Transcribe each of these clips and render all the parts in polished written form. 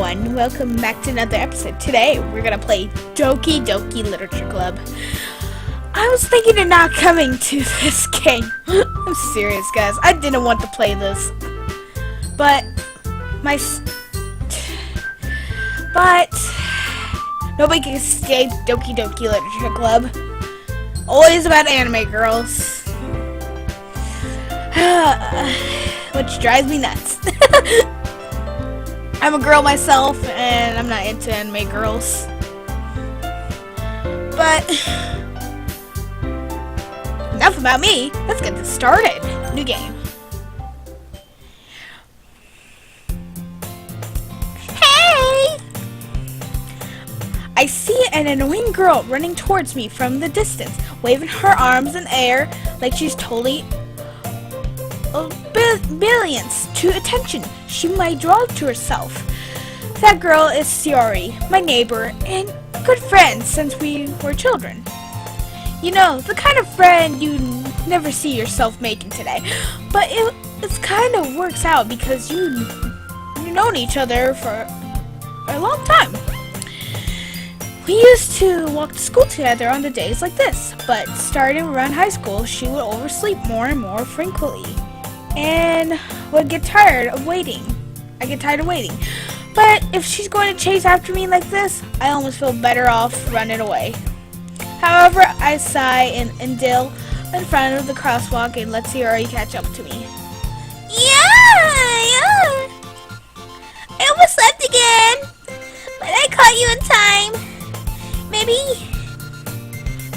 everyone, welcome back to another episode. Today we're gonna play Doki Literature Club. I was thinking of not coming to this game. I'm serious, guys. I didn't want to play this, but nobody can escape Doki Literature Club. Always about anime girls, which drives me nuts. I'm a girl myself, and I'm not into anime girls. But enough about me. Let's get this started. New game. Hey! I see an annoying girl running towards me from the distance, waving her arms in the air like she's totally billions to attention she might draw to herself. That girl is Siori, my neighbor and good friend since we were children. You know, the kind of friend you never see yourself making today. But it's kind of works out because you've known each other for a long time. We used to walk to school together on the days like this, but starting around high school, she would oversleep more and more frequently, and would get tired of waiting. I get tired of waiting. But if she's going to chase after me like this, I almost feel better off running away. However, I sigh and dill in front of the crosswalk and let Siori catch up to me. Yeah! I almost left again, but I caught you in time.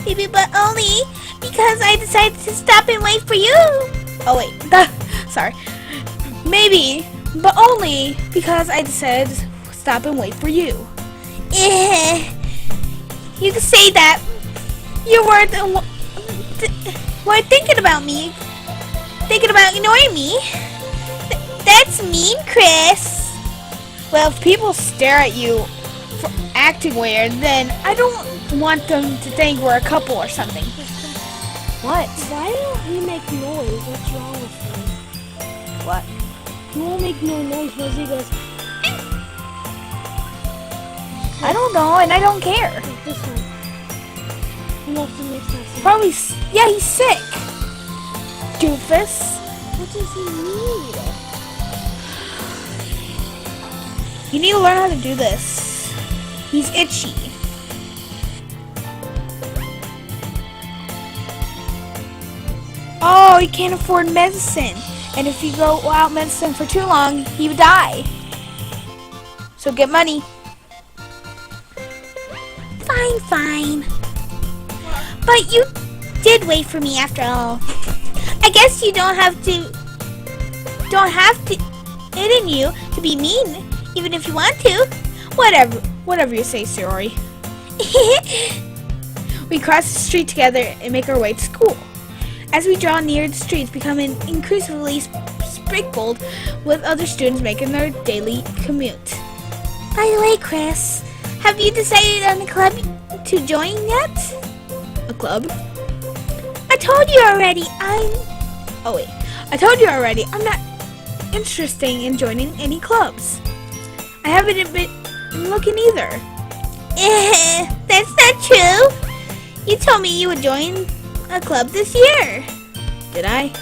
Maybe, but only because I decided to stop and wait for you. Oh wait, sorry. Maybe, but only because I decided to stop and wait for you. You can say that. You were thinking about me. Thinking about ignoring me. That's mean, Chris. Well, if people stare at you for acting weird, then I don't want them to think we're a couple or something. What? Why don't he make noise? What's wrong with him? What? He won't make no noise once he goes. I don't know, and I don't care. Like this one. He mostly makes that sound. Probably, yeah, he's sick. Doofus. What does he need? You need to learn how to do this. He's itchy. Oh, he can't afford medicine. And if you go without medicine for too long, he would die. So get money. Fine. But you did wait for me after all. I guess you don't have it in you to be mean, even if you want to. Whatever you say, Siori. We cross the street together and make our way to school. As we draw near, the streets becoming increasingly sprinkled with other students making their daily commute. By the way, Chris, have you decided on a club to join yet? A club? I told you already, I'm not interested in joining any clubs. I haven't been looking either. That's not true. You told me you would join a club this year. Did I?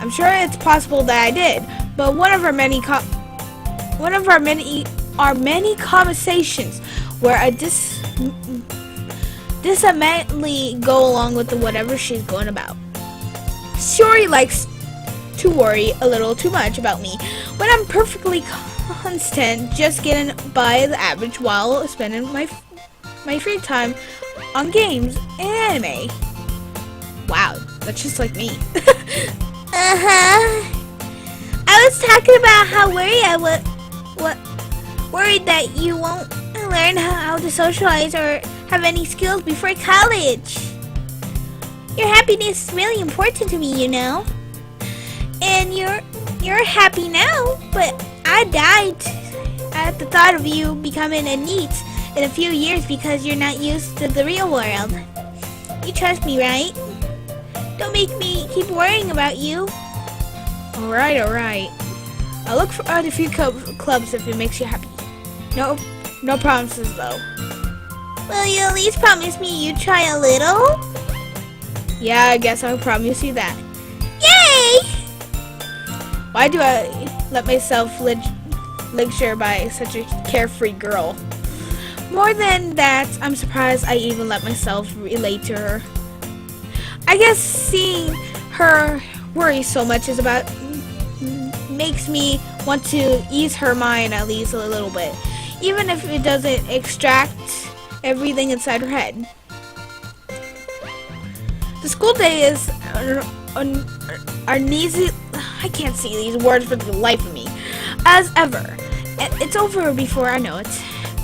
I'm sure it's possible that I did, but one of our many conversations where I disamently go along with whatever she's going about. Siori likes to worry a little too much about me when I'm perfectly constant, just getting by the average while spending my free time on games and anime. Wow, that's just like me. I was talking about how worried that you won't learn how to socialize or have any skills before college. Your happiness is really important to me, you know. And you're happy now, but I died at the thought of you becoming a NEET in a few years because you're not used to the real world. You trust me, right? Don't make me keep worrying about you. Alright. I'll look for out a few clubs if it makes you happy. No promises though. Will you at least promise me you try a little? Yeah, I guess I'll promise you that. Yay! Why do I let myself lecture by such a carefree girl? More than that, I'm surprised I even let myself relate to her. I guess seeing her worry so much is about makes me want to ease her mind at least a little bit, even if it doesn't extract everything inside her head. The school day is I can't see these words for the life of me. As ever, it's over before I know it.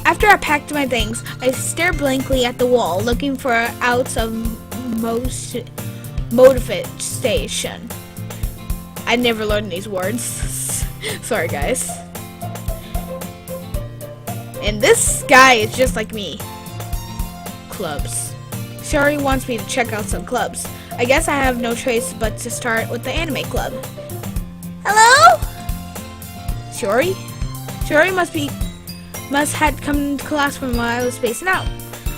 After I packed my things, I stared blankly at the wall, looking for outs of motivation. I never learned these words. Sorry, guys. And this guy is just like me. Clubs. Shiori wants me to check out some clubs. I guess I have no choice but to start with the anime club. Hello? Shiori? Shiori must had come to classroom while I was spacing out.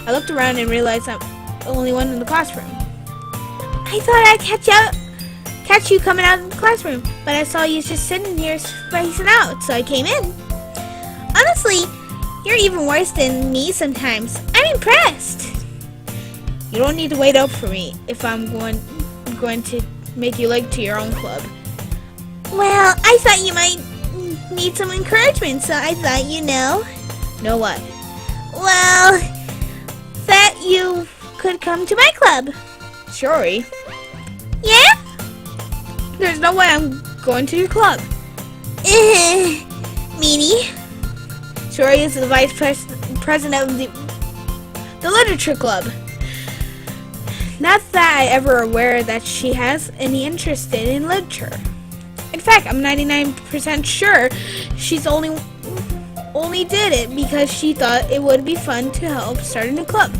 I looked around and realized I'm the only one in the classroom. I thought I'd catch you coming out of the classroom, but I saw you just sitting here spacing out, so I came in. Honestly, you're even worse than me sometimes. I'm impressed. You don't need to wait up for me if I'm going to make you late to your own club. Well, I thought you might need some encouragement, so I thought, Know what? Well, that you could come to my club. Shiori, Yeah? there's no way I'm going to your club. Meanie? Shiori is the vice president of the literature club. Not that I ever aware that she has any interest in literature. In fact, I'm 99% sure she's only did it because she thought it would be fun to help start a new club.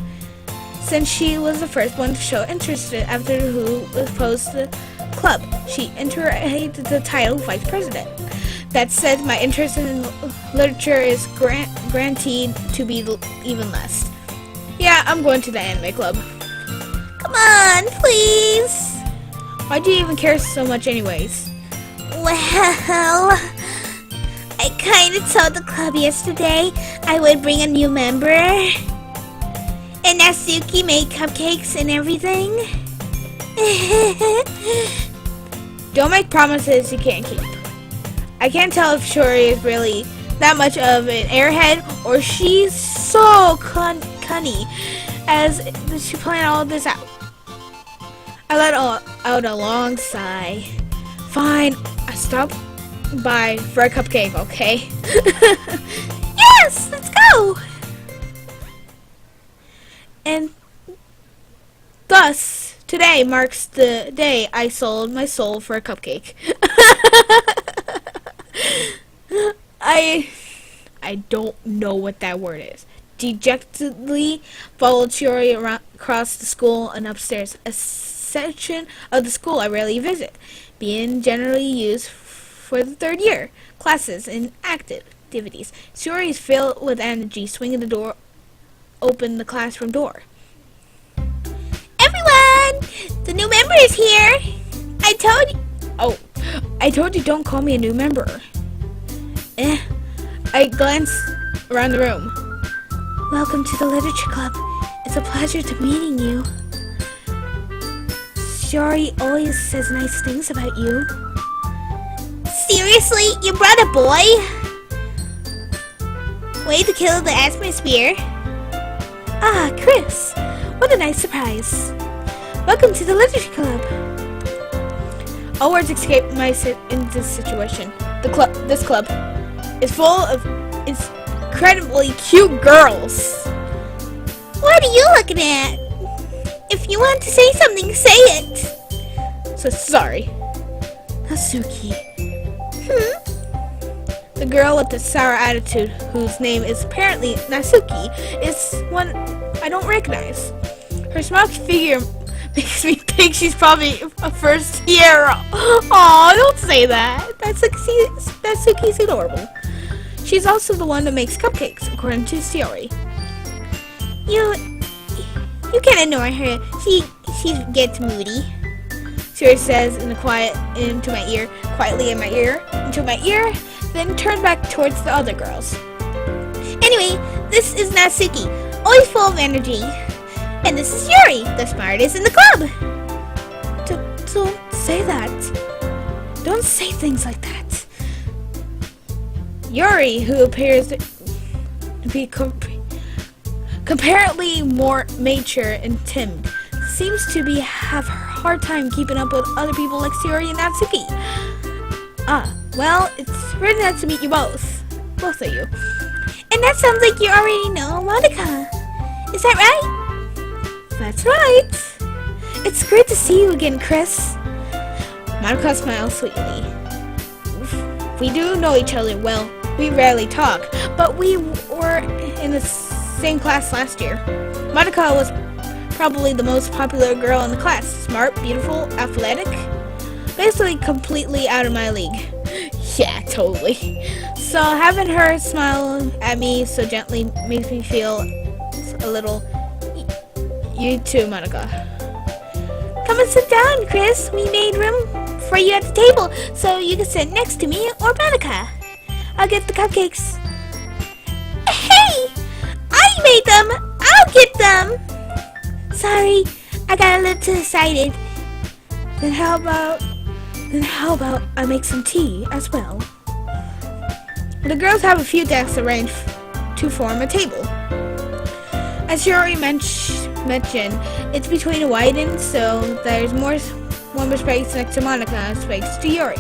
Since she was the first one to show interest after who opposed the club, she inherited the title vice president. That said, my interest in literature is guaranteed to be even less. Yeah, I'm going to the anime club. Come on, please. Why do you even care so much anyways? Well, I kinda told the club yesterday I would bring a new member. And Natsuki made cupcakes and everything. Don't make promises you can't keep. I can't tell if Shiori is really that much of an airhead or she's so cunning as she planned all this out. I let out a long sigh. Fine, I stopped by for a cupcake, okay? Yes, let's go! And thus, today marks the day I sold my soul for a cupcake. I don't know what that word is. Dejectedly followed Shiori across the school and upstairs, a section of the school I rarely visit, being generally used for the third year classes and activities. Shiori is filled with energy, swinging the door open the classroom door. Everyone! The new member is here! I told you. Oh, I told you don't call me a new member. I glanced around the room. Welcome to the literature club. It's a pleasure to meeting you. Shiori always says nice things about you. Seriously? You brought a boy? Way to kill the atmosphere. Ah, Chris. What a nice surprise. Welcome to the literature club. All words escaped my in this situation. This club is full of incredibly cute girls. What are you looking at? If you want to say something, say it. So sorry. Natsuki. The girl with the sour attitude, whose name is apparently Natsuki, is one I don't recognize. Her small figure makes me think she's probably a first year. Aw, don't say that. Natsuki's adorable. She's also the one that makes cupcakes, according to Sayori. You can ignore her. She gets moody. Sayori says quietly in my ear, then turned back towards the other girls. Anyway, this is Natsuki, always full of energy. And this is Yuri, the smartest in the club. Don't say that. Don't say things like that. Yuri, who appears to be comparatively more mature and timid, seems to have a hard time keeping up with other people like Sayori and Natsuki. Well, it's really nice to meet you both of you. And that sounds like you already know Monica. Is that right? That's right. It's great to see you again, Chris. Monica smiles sweetly. We do know each other well. We rarely talk, but we were in the same class last year. Monica was probably the most popular girl in the class. Smart, beautiful, athletic. Basically completely out of my league. Yeah, totally. So having her smile at me so gently makes me feel a little... You too, Monica. Come and sit down, Chris. We made room for you at the table, so you can sit next to me or Monica. I'll get the cupcakes. Hey! I made them! I'll get them! Sorry, I got a little too excited. Then how about I make some tea as well? The girls have a few desks arranged to form a table. As Yuri mentioned, it's between a widened, so there's more space next to Monica and space to Yuri.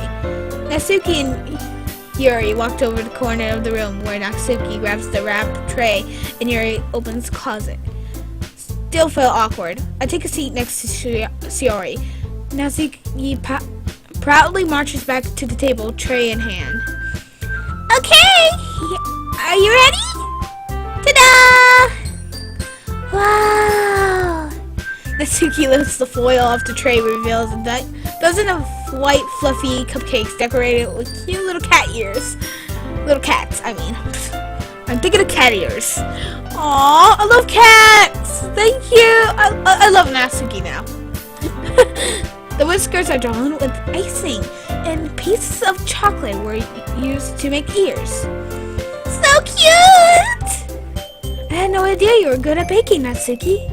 Natsuki and Yuri walked over to the corner of the room where Natsuki grabs the wrap tray and Yuri opens the closet. Still felt awkward. I take a seat next to Sayori. Natsuki proudly marches back to the table, tray in hand. Okay! Are you ready? Ta-da! Wow! Natsuki lifts the foil off the tray, reveals a dozen of white, fluffy cupcakes decorated with cute little cat ears. Little cats, I mean. I'm thinking of cat ears. Aww, I love cats! Thank you! I love Natsuki now. The whiskers are drawn with icing, and pieces of chocolate were used to make ears. So cute! I had no idea you were good at baking, Natsuki.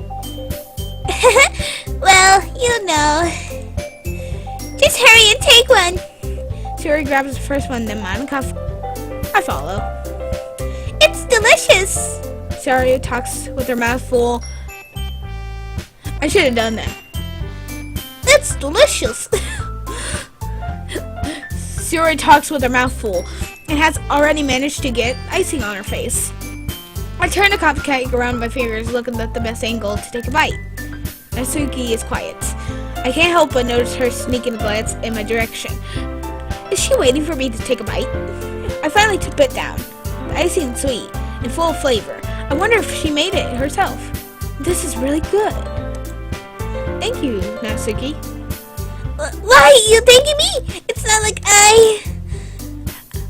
Well, you know. Just hurry and take one. Sayori grabs the first one, then Monica. I follow. It's delicious. Sayori talks with her mouth full. I should have done that. It's delicious. Sayori talks with her mouth full and has already managed to get icing on her face. I turn the cupcake around my fingers, looking at the best angle to take a bite. Natsuki is quiet. I can't help but notice her sneaking a glance in my direction. Is she waiting for me to take a bite? I finally bit down. The icing is sweet and full of flavor. I wonder if she made it herself. This is really good. Thank you, Natsuki. Why are you thanking me? It's not like I...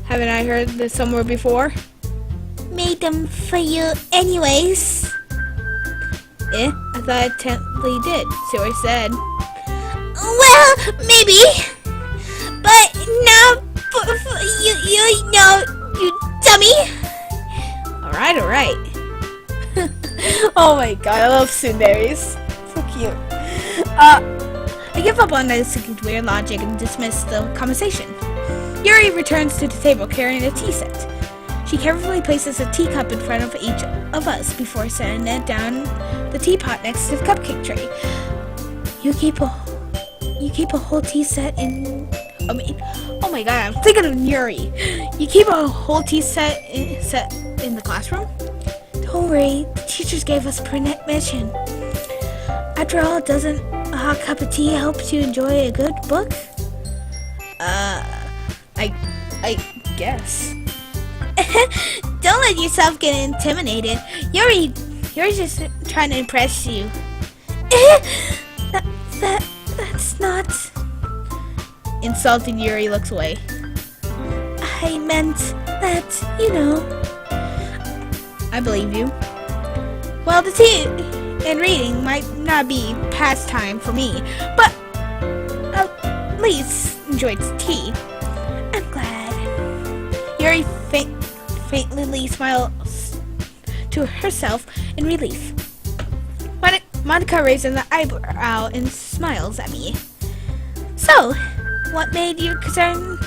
Haven't I heard this somewhere before? Made them for you anyways. I thought I technically did, Sayori said. Well, maybe. But no, you know, you dummy. Alright. Oh my god, I love tsunderes. So cute. I give up on Natsuki's weird logic and dismiss the conversation. Yuri returns to the table carrying a tea set. She carefully places a teacup in front of each of us before setting it down the teapot next to the cupcake tray. You keep a whole tea set in... oh my god, I'm thinking of Yuri. You keep a whole tea set in the classroom? Don't worry, the teachers gave us permission. After all, doesn't a hot cup of tea help you enjoy a good book? I guess. Don't let yourself get intimidated. Yuri's just trying to impress you. That's not... Insulted Yuri looks away. I meant that, you know. I believe you. Well, the tea and reading might not be pastime for me, but at least enjoyed tea. I'm glad. Yuri faintly smiles to herself in relief. Monica raises an eyebrow and smiles at me. So, what made you consider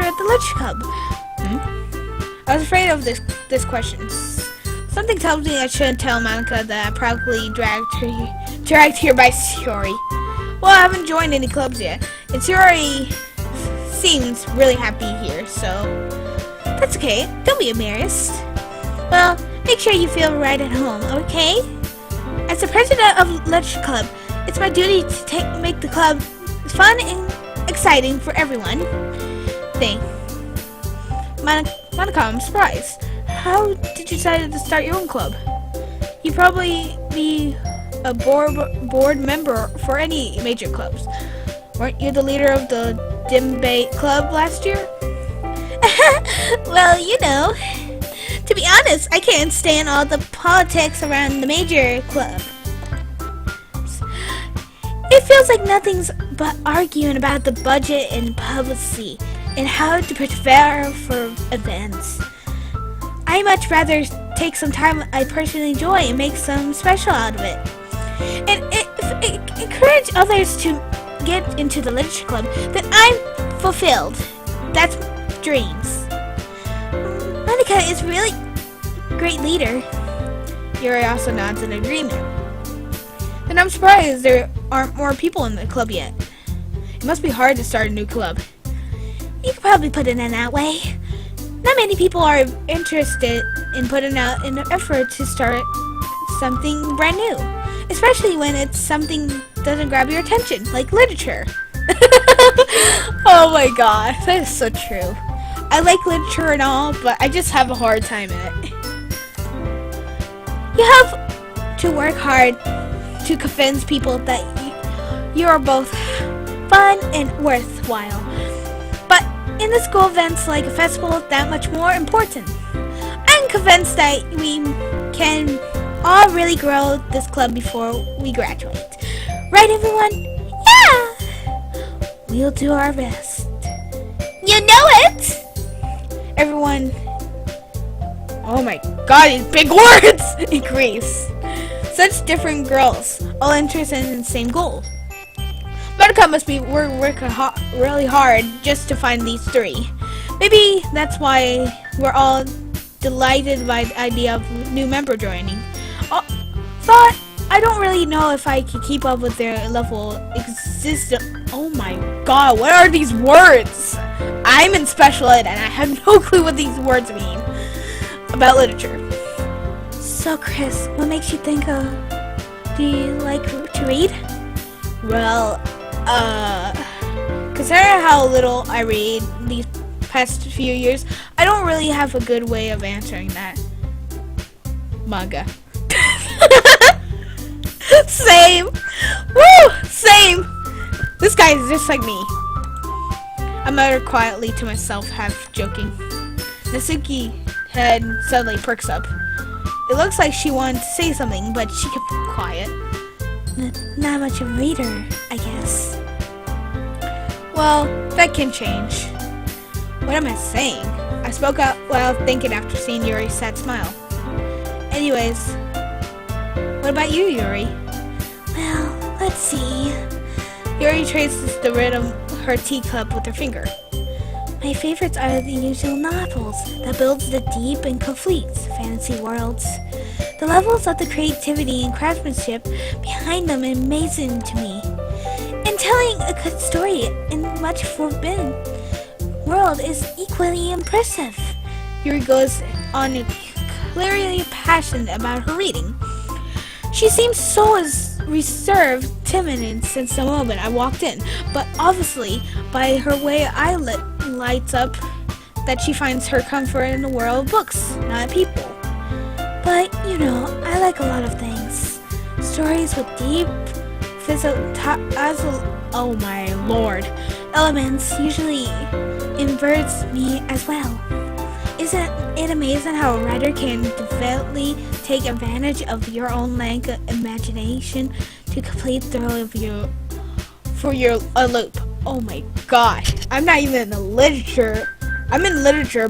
the Lunch Club? I was afraid of this question. Something tells me I shouldn't tell Monica that I probably dragged here by Shiori. Well, I haven't joined any clubs yet, and Shiori seems really happy here, so that's okay. Don't be embarrassed. Well, make sure you feel right at home, okay? As the president of Lunch Club, it's my duty to make the club fun and exciting for everyone. Monica, I'm surprised. How did you decide to start your own club? You'd probably be a board member for any major clubs. Weren't you the leader of the Dimbe Club last year? Well, you know, to be honest, I can't stand all the politics around the major club. It feels like nothing's but arguing about the budget and publicity and how to prepare for events. I much rather take some time I personally enjoy and make some special out of it. And encourage others to get into the literature club, then I'm fulfilled. That's dreams. Monica is really a great leader. Yuri also nods in agreement. Then I'm surprised there aren't more people in the club yet. It must be hard to start a new club. You could probably put it in that way. Not many people are interested in putting out an effort to start something brand new, especially when it's something that doesn't grab your attention, like literature. Oh my god, that is so true. I like literature and all, but I just have a hard time in it. You have to work hard to convince people that you are both fun and worthwhile. But in the school events like a festival, that much more important. I'm convinced that we can all really grow this club before we graduate. Right, everyone? Yeah! We'll do our best. You know it! Everyone, oh my god, these big words! Agrees. Such different girls, all interested in the same goal. Buttercup must be working really hard just to find these three. Maybe that's why we're all delighted by the idea of new member joining. Thought I don't really know if I could keep up with their level existence. Oh my god, what are these words? I'm in special ed and I have no clue what these words mean about literature. So Chris, what makes you think do you like to read? Well, considering how little I read these past few years, I don't really have a good way of answering that. Manga. Same! Woo! Same! This guy is just like me. I muttered quietly to myself, half joking. Natsuki's head suddenly perks up. It looks like she wanted to say something, but she kept quiet. Not much of a reader, I guess. Well, that can change. What am I saying? I spoke out while thinking after seeing Yuri's sad smile. Anyways, what about you, Yuri? Well, let's see. Yuri traces the rim of her teacup with her finger. My favorites are the usual novels that builds the deep and complete fantasy worlds. The levels of the creativity and craftsmanship behind them are amazing to me. And telling a good story in much forbidden world is equally impressive. Yuri goes on clearly passionate about her reading. She seems so reserved, timid since the moment I walked in, but obviously by her way I lights up that she finds her comfort in the world of books, not people. But, you know, I like a lot of things. Stories with deep oh my lord, elements usually inverts me as well. Isn't it amazing how a writer can devoutly take advantage of your own lack of imagination to complete the role of a loop? Oh my gosh, I'm not even in the literature. I'm in literature,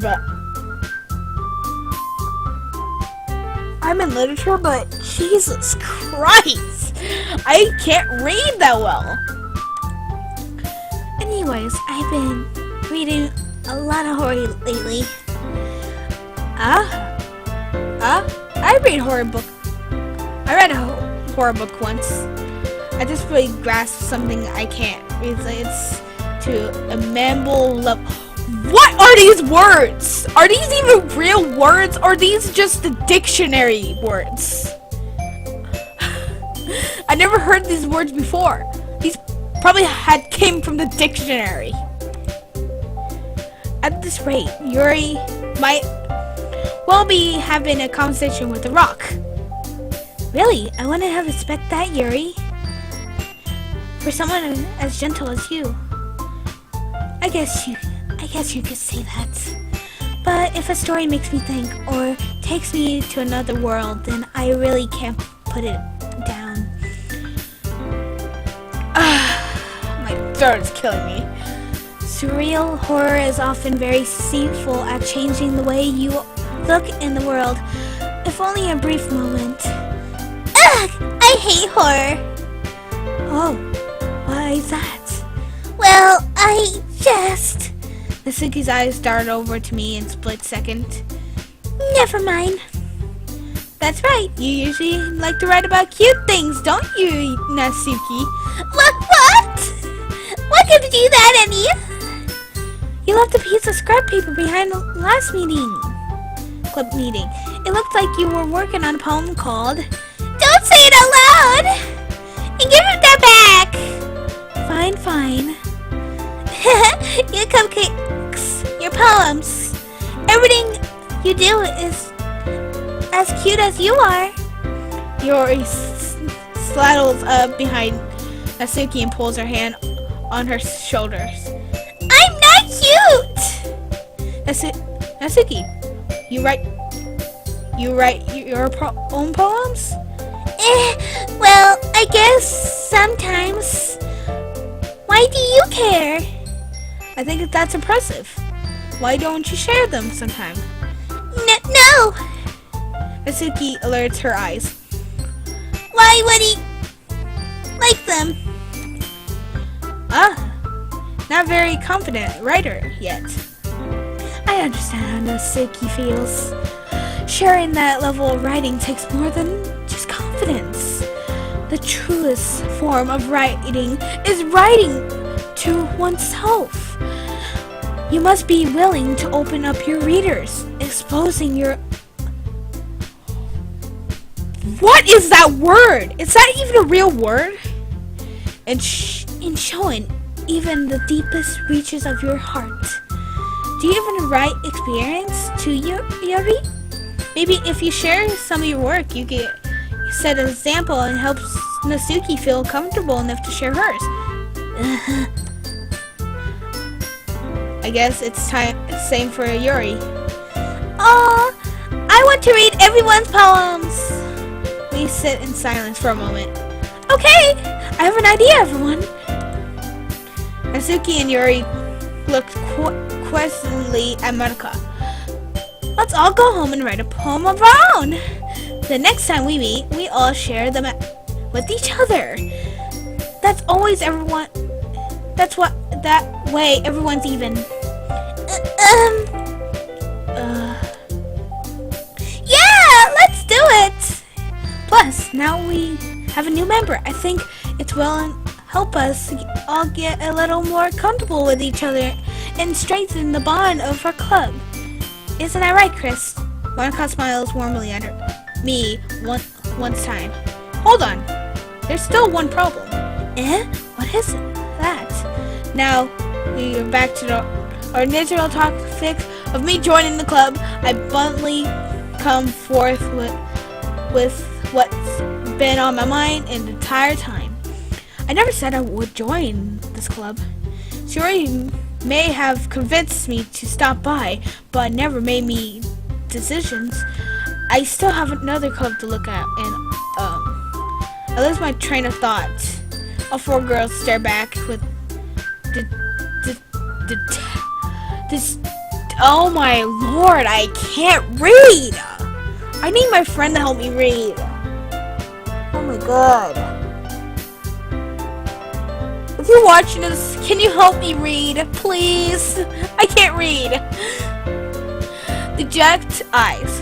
but Jesus Christ, I can't read that well. Anyways, I've been reading a lot of horror lately. I read horror book. I read a horror book once. I just really grasped something I can't relate to a mammal level. What are these words? Are these even real words, or are these just the dictionary words? I never heard these words before. These probably came from the dictionary. At this rate, Yuri might well be having a conversation with the rock. Really, I wouldn't have expected that, Yuri. For someone as gentle as you. I guess you could say that. But if a story makes me think or takes me to another world, then I really can't put it down. My throat is killing me. Surreal horror is often very deceitful at changing the way you look in the world, if only a brief moment. Ugh! I hate horror! Oh, why is that? Well, I just... Nasuki's eyes darted over to me in a split second. Never mind. That's right, you usually like to write about cute things, don't you, Nasuki? What? What could do that, Annie? You left a piece of scrap paper behind the last club meeting. It looked like you were working on a poem called... Don't say it out loud! And give it that back! Fine. Your cupcakes, your poems, everything you do is as cute as you are. Yuri sladdles up behind Nasuki and pulls her hand on her shoulders. I'm not cute! Nasuki, you write your own poems? Well, I guess sometimes. Why do you care? I think that's impressive. Why don't you share them sometime? No! Nasuki alerts her eyes. Why would he like them? Not very confident writer yet. I understand how Nasuki feels. Sharing that level of writing takes more than just confidence. The truest form of writing is writing to oneself. You must be willing to open up your readers, exposing your... What is that word? Is that even a real word? And in showing even the deepest reaches of your heart. Do you even write experience to Yuri? Maybe if you share some of your work, you could set an example and help Nasuki feel comfortable enough to share hers. I guess it's same for Yuri. Aw, I want to read everyone's poems. We sit in silence for a moment. Okay, I have an idea, everyone. Nasuki and Yuri looked questioningly at Madoka. Let's all go home and write a poem of our own. The next time we meet, we all share them with each other. That way everyone's even. Yeah, let's do it. Plus, now we have a new member. I think it will help us all get a little more comfortable with each other and strengthen the bond of our club. Isn't that right, Chris? Monica smiles warmly at me once time. Hold on. There's still one problem. What is that? Now, we are back to our original topic of me joining the club. I bluntly come forth with what's been on my mind the entire time. I never said I would join this club. Yuri may have convinced me to stop by, but never made me decisions. I still have another club to look at, and I lose my train of thought. All four girls stare back with this. Oh my lord, I can't read! I need my friend to help me read. Oh my god. If you're watching this, can you help me read, please? I can't read. Deject eyes.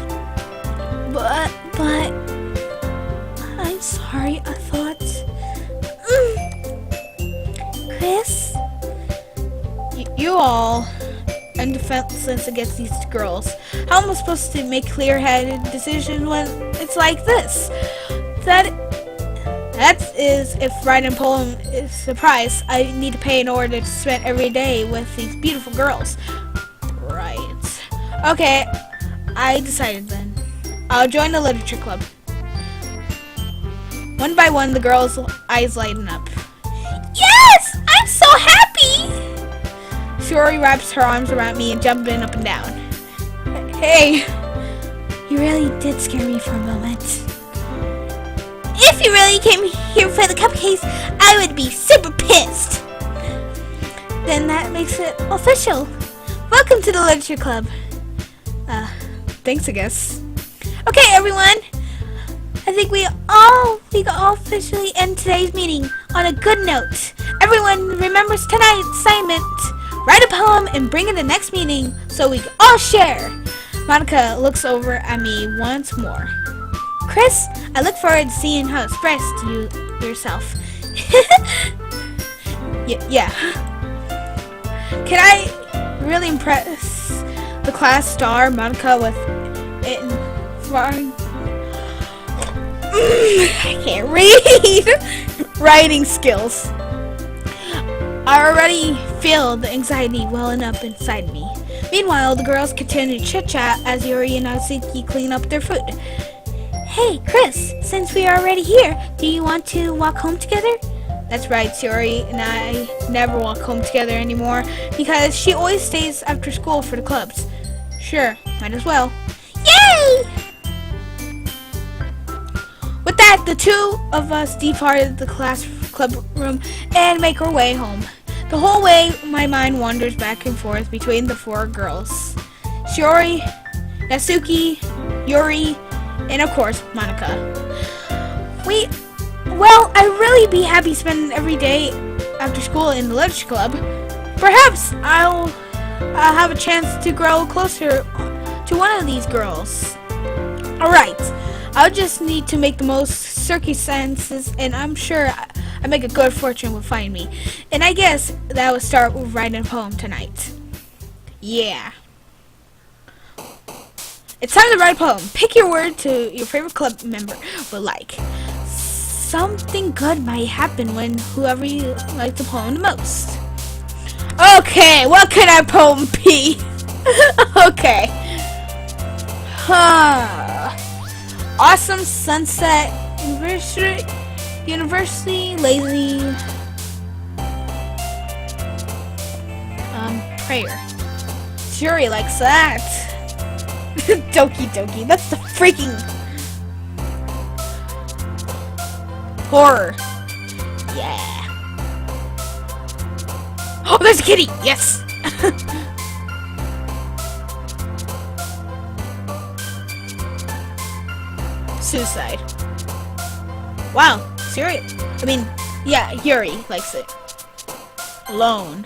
But, I'm sorry, I thought. Chris? You all are defenseless against these girls. How am I supposed to make clear-headed decisions when it's like this? That is if writing a poem is the price I need to pay in order to spend every day with these beautiful girls. Right. Okay, I decided then. I'll join the literature club. One by one, the girls' eyes lighten up. Yes! I'm so happy! Shiori wraps her arms around me and jumping up and down. Hey, you really did scare me for a moment. If you really came here for the cupcakes, I would be super pissed. Then that makes it official. Welcome to the literature club. Thanks, I guess. Okay, everyone. I think we all officially end today's meeting on a good note. Everyone remembers tonight's assignment. Write a poem and bring it to the next meeting so we can all share. Monica looks over at me once more. Chris, I look forward to seeing how expressed you yourself. Yeah. Can I really impress the class star, Monica, with it in front? I can't read. Writing skills. I already feel the anxiety welling up inside me. Meanwhile, the girls continue to chit-chat as Yuri and Natsuki clean up their food. Hey, Chris, since we are already here, do you want to walk home together? That's right, Yuri and I never walk home together anymore because she always stays after school for the clubs. Sure, might as well. Yay! With that, the two of us departed the club room and make our way home. The whole way, my mind wanders back and forth between the four girls. Shiori, Natsuki, Yuri, and of course, Monica. Well, I'd really be happy spending every day after school in the literature club. Perhaps I'll have a chance to grow closer to one of these girls. Alright, I'll just need to make the most circumstances, and I'm sure I make a good fortune will find me. And I guess that would start with writing a poem tonight. Yeah. It's time to write a poem. Pick your word to your favorite club member would like. Something good might happen when whoever you like the poem the most. Okay, what can our poem be? Okay. Awesome sunset, university, lazy, prayer. Shuri likes that. Doki, that's the freaking horror. Yeah. Oh, there's a kitty. Yes. Suicide. Wow. Serious. I mean, yeah, Yuri likes it. Alone.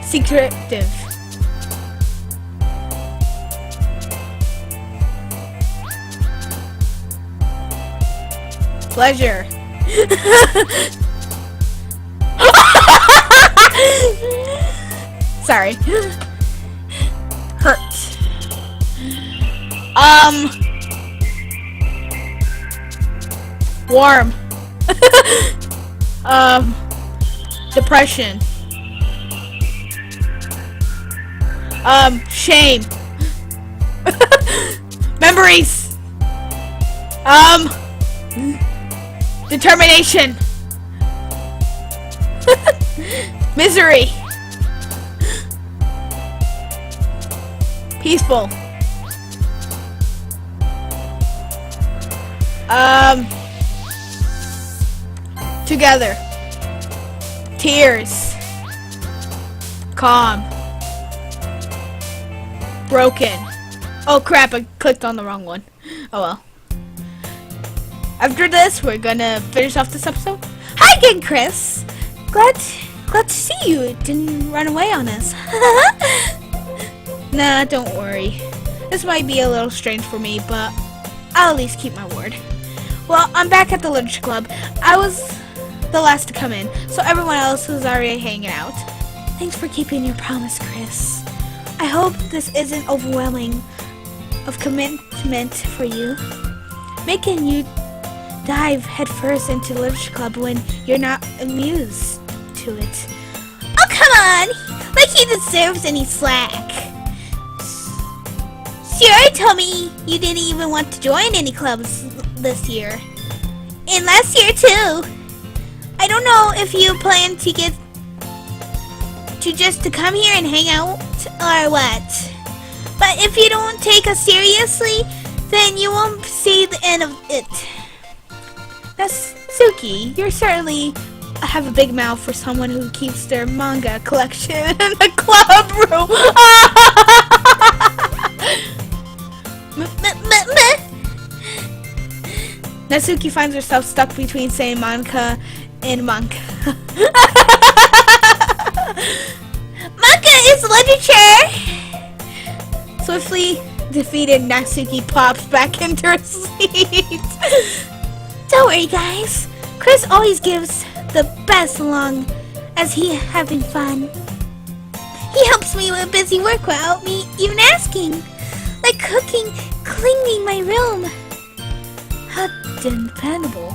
Secretive. Pleasure. Sorry. Hurt. Warm. Depression. Shame. Determination. Misery. Peaceful. Together. Tears. Calm. Broken. Oh crap, I clicked on the wrong one. Oh well. After this, we're gonna finish off this episode. Hi again, Chris. Glad to see you. It didn't run away on us. Nah, don't worry. This might be a little strange for me, but I'll at least keep my word. Well, I'm back at the literature club. I was the last to come in, so everyone else was already hanging out. Thanks for keeping your promise, Chris. I hope this isn't overwhelming of commitment for you. Making you dive headfirst into the literature club when you're not amused to it. Oh, come on! Like he deserves any slack. Sierra told me you didn't even want to join any clubs this year. And last year, too. I don't know if you plan to get to just to come here and hang out or what. But if you don't take us seriously, then you won't see the end of it. That's Suki. You certainly have a big mouth for someone who keeps their manga collection in the club room. Natsuki finds herself stuck between saying manga and manga. Manga is literature! Swiftly defeated, Natsuki pops back into her seat. Don't worry, guys. Chris always gives the best along as he having fun. He helps me with busy work without me even asking. Like cooking, cleaning my room. How dependable.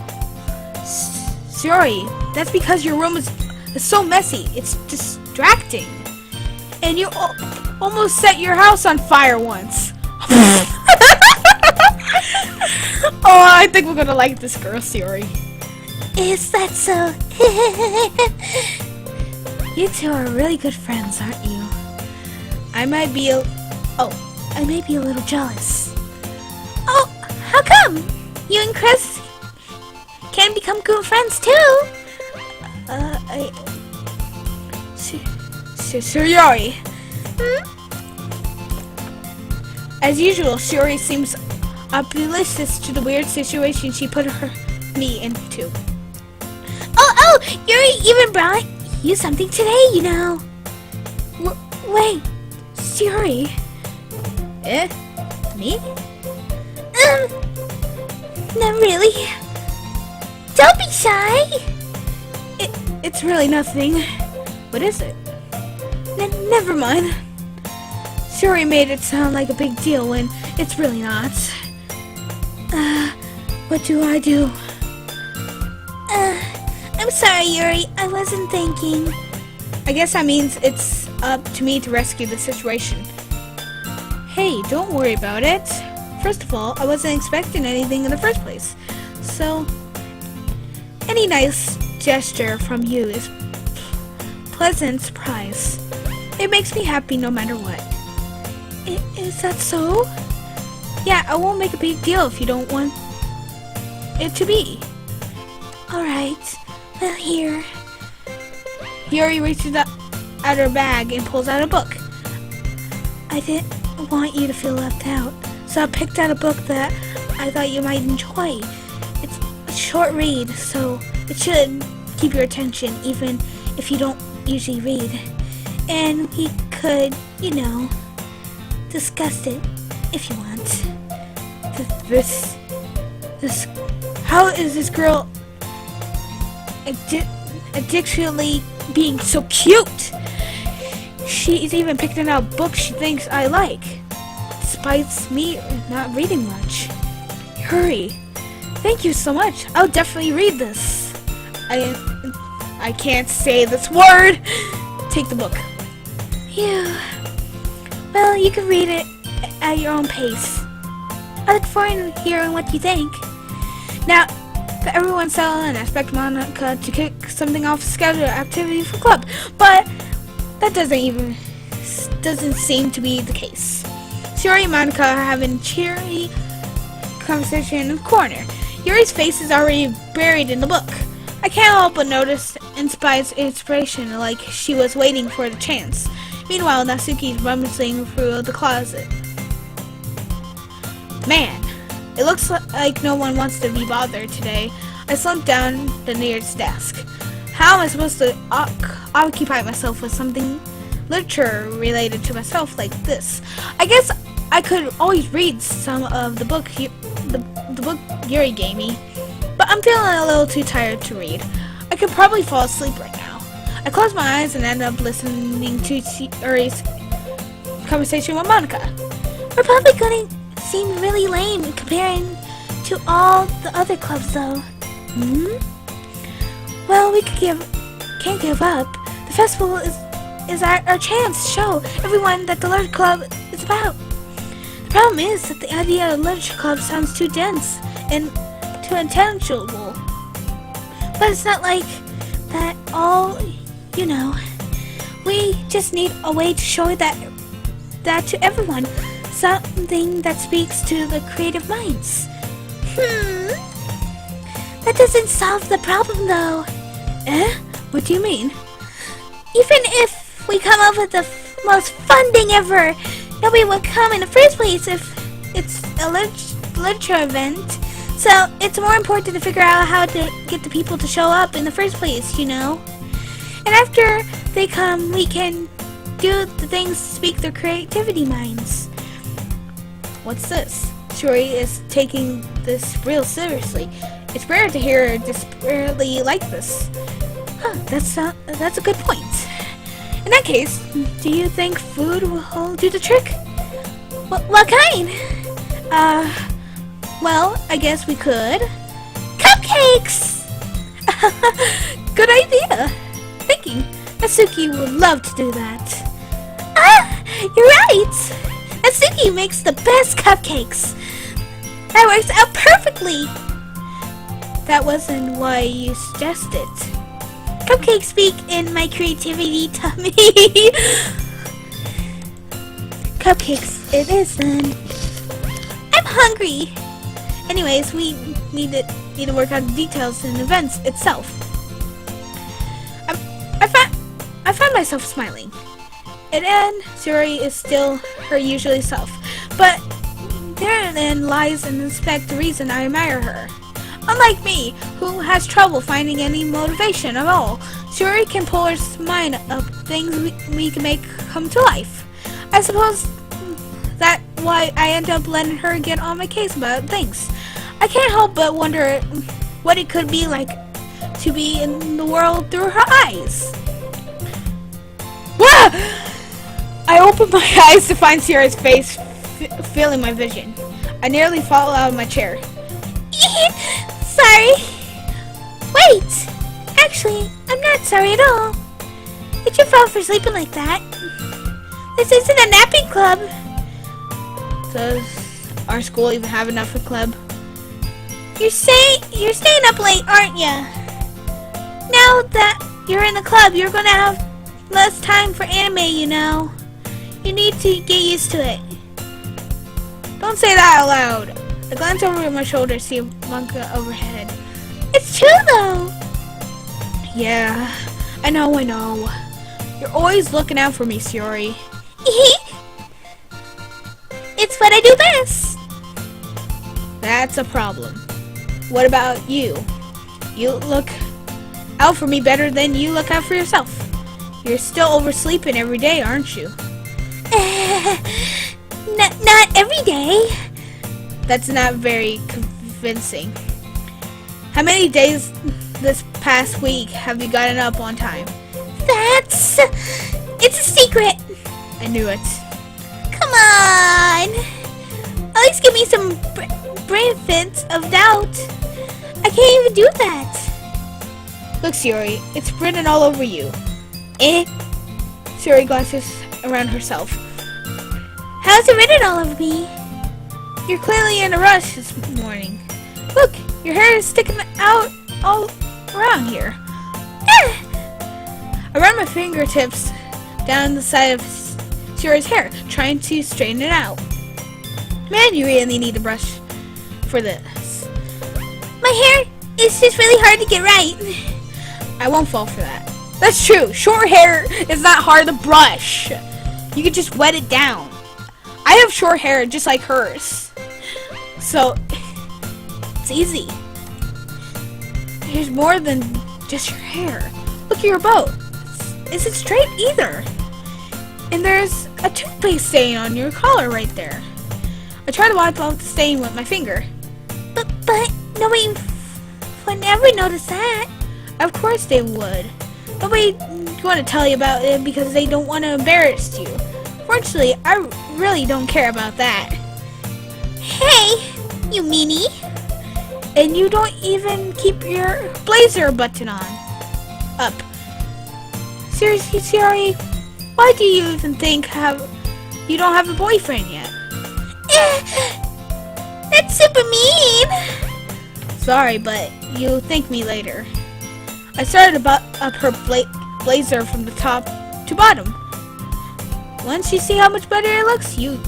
Sorry, that's because your room is so messy. It's distracting. And you almost set your house on fire once. Oh, I think we're gonna like this girl, Siri. Is that so? You two are really good friends, aren't you? I might be a little jealous. Oh, how come? You and Chris can become good friends too. Suri. As usual, Shuri seems oblivious to the weird situation she put me into. Oh, Yuri even brought you something today, you know. Wait, Shuri. Me? Not really. Don't be shy. It's really nothing. What is it? Never mind. Shuri made it sound like a big deal when it's really not. What do I do? I'm sorry, Yuri. I wasn't thinking. I guess that means it's up to me to rescue the situation. Hey, don't worry about it. First of all, I wasn't expecting anything in the first place. So, any nice gesture from you is pleasant surprise. It makes me happy no matter what. Is that so? Yeah, I won't make a big deal if you don't want it to be. Alright, well here. Yuri reaches out her bag and pulls out a book. I didn't want you to feel left out, so I picked out a book that I thought you might enjoy. It's a short read, so it should keep your attention even if you don't usually read. And we could, discuss it if you want. This how is this girl addictionally being so cute? She's even picking out books she thinks I like, despite me not reading much. Hurry. Thank you so much. I'll definitely read this. I can't say this word. Take the book. Phew. Well, you can read it at your own pace. I look forward to hearing what you think. Now, that everyone's selling and I expect Monica to kick something off scheduled activity for club, but that doesn't seem to be the case. Yuri and Monica are having a cheery conversation in the corner. Yuri's face is already buried in the book. I can't help but notice Inspi's inspiration, like she was waiting for the chance. Meanwhile, Natsuki's rummaging through the closet. Man, it looks like no one wants to be bothered today. I slumped down the nearest desk. How am I supposed to occupy myself with something literature related to myself like this? I guess I could always read some of the book the book Yuri gave me, but I'm feeling a little too tired to read. I could probably fall asleep right now. I close my eyes and end up listening to Yuri's conversation with Monica. We're probably going to seem really lame comparing to all the other clubs, though. Well, we can't give up. The festival is our chance to show everyone that the Literature Club is about. The problem is that the idea of Literature Club sounds too dense and too intangible. But it's not like that all, you know. We just need a way to show that to everyone. Something that speaks to the creative minds. That doesn't solve the problem, though. What do you mean? Even if we come up with the most fun thing ever, nobody would come in the first place if it's a literature event. So it's more important to figure out how to get the people to show up in the first place, you know? And after they come, we can do the things to speak their creativity minds. What's this? Shuri is taking this real seriously. It's rare to hear her desperately like this. That's a good point. In that case, do you think food will do the trick? What kind? Well, I guess we could. Cupcakes! Good idea. Thank you. Natsuki would love to do that. You're right! Natsuki makes the best cupcakes. That works out perfectly. That wasn't why you suggested. Cupcakes speak in my creativity tummy. Cupcakes it is then. I'm hungry. Anyways, we need to work out the details in the events itself. I found myself smiling. And then Suri is still her usual self, but therein lies and inspect the reason I admire her. Unlike me, who has trouble finding any motivation at all, Suri can pull her mind up things we can make come to life. I suppose that's why I end up letting her get on my case about things. I can't help but wonder what it could be like to be in the world through her eyes. Wah! I opened my eyes to find Sierra's face filling my vision. I nearly fall out of my chair. Sorry. Wait. Actually, I'm not sorry at all. It's your fault for sleeping like that. This isn't a napping club. Does our school even have enough of a club? You're staying up late, aren't ya? Now that you're in the club, you're gonna have less time for anime, you know. You need to get used to it. Don't say that out loud. I glance over my shoulder to see a manga overhead. It's true, though. Yeah, I know. You're always looking out for me, Suri. It's what I do best. That's a problem. What about you? You look out for me better than you look out for yourself. You're still oversleeping every day, aren't you? Not every day. That's not very convincing. How many days this past week have you gotten up on time? It's a secret. I knew it. Come on. At least give me some benefits of doubt. I can't even do that. Look, Suri, it's written all over you. Suri glances around herself. How's it written all over me? You're clearly in a rush this morning. Look, your hair is sticking out all around here. I run my fingertips down the side of Shiori's hair, trying to straighten it out. Man, you really need a brush for this. My hair is just really hard to get right. I won't fall for that. That's true. Short hair is not hard to brush. You can just wet it down. I have short hair just like hers. So, it's easy. There's more than just your hair. Look at your bow. Isn't straight either. And there's a toothpaste stain on your collar right there. I try to wipe off the stain with my finger. But nobody would never notice that. Of course they would. Nobody want to tell you about it because they don't want to embarrass you. Fortunately, I really don't care about that. Hey, you meanie. And you don't even keep your blazer button on. Up. Seriously, Shiori, why do you even think you don't have a boyfriend yet? That's super mean. Sorry, but you'll thank me later. I started to button up her blazer from the top to bottom. Once you see how much better it looks, you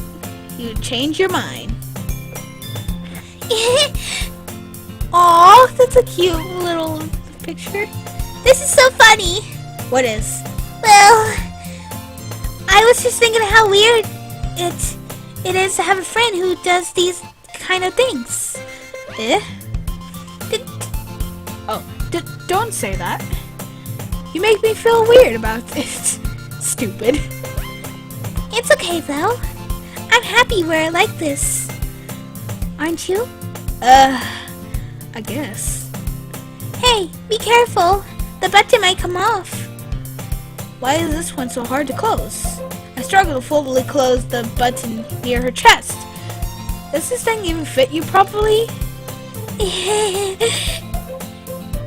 change your mind. Aw, that's a cute little picture. This is so funny. What is? Well, I was just thinking how weird it is to have a friend who does these kind of things. Eh? Don't say that. You make me feel weird about this. Stupid. It's okay though. I'm happy we're like this. Aren't you? I guess. Hey, be careful. The button might come off. Why is this one so hard to close? I struggle to fully close the button near her chest. Does this thing even fit you properly?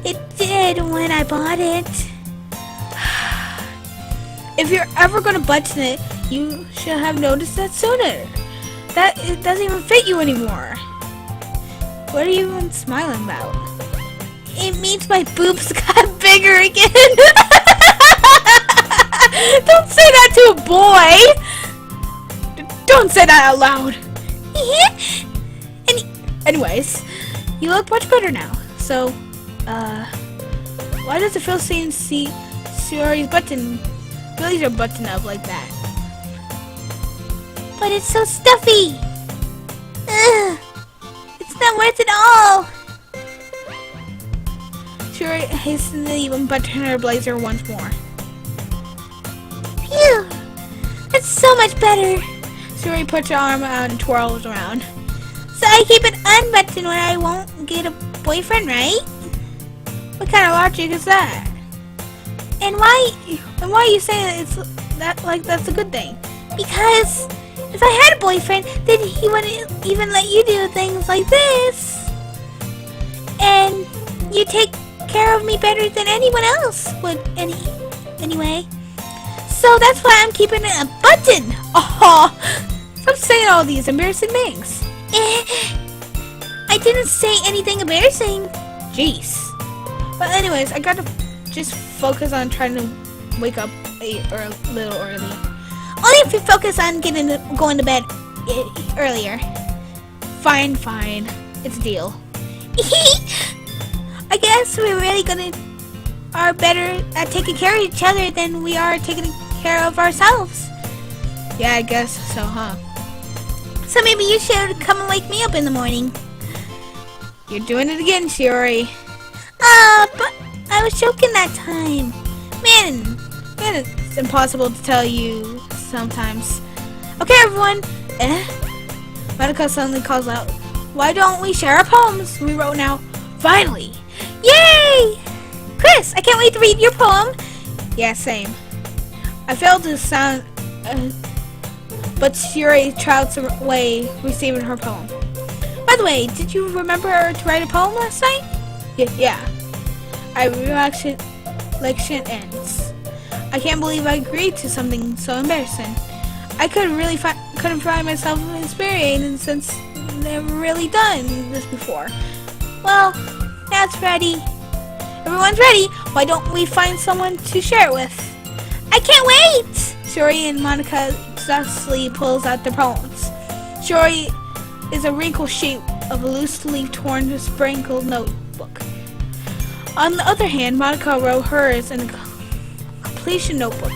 It did when I bought it. If you're ever gonna button it, you should have noticed that sooner. That it doesn't even fit you anymore. What are you even smiling about? It means my boobs got bigger again. Don't say that to a boy! Don't say that out loud! Anyways, you look much better now. So, why does it feel seeing Shiori's blazer button up like that? But it's so stuffy. Ugh. It's not worth it all. Shiori hastily unbuttoned her blazer once more. Phew! That's so much better. Shiori puts her arm out and twirls around. So I keep it unbuttoned when I won't get a boyfriend, right? What kind of logic is that? And why are you saying that's a good thing? Because if I had a boyfriend, then he wouldn't even let you do things like this. And you take care of me better than anyone else would anyway. So that's why I'm keeping it a button. Oh, stop saying all these embarrassing things. I didn't say anything embarrassing. Jeez. But anyways, I gotta just focus on trying to wake up a little early. Only if you focus on going to bed earlier. Fine. It's a deal. I guess we're really are better at taking care of each other than we are taking care of ourselves. Yeah, I guess so, huh? So maybe you should come and wake me up in the morning. You're doing it again, Shiori. But I was joking that time. Man, it's impossible to tell you sometimes. Okay, everyone. Madoka suddenly calls out, "Why don't we share our poems we wrote now?" Finally! Yay! Chris, I can't wait to read your poem. Yeah, same. I failed to sound, but Shiori trouts away receiving her poem. By the way, did you remember to write a poem last night? Yeah. Reaction ends. I can't believe I agreed to something so embarrassing. I couldn't find myself inspiring since never really done this before. Well, now it's ready. Everyone's ready. Why don't we find someone to share it with? I can't wait! Shiori and Monica exhaustively pulls out their poems. Shiori is a wrinkled shape of a loosely torn, sprinkled notebook. On the other hand, Monica wrote hers in a completion notebook.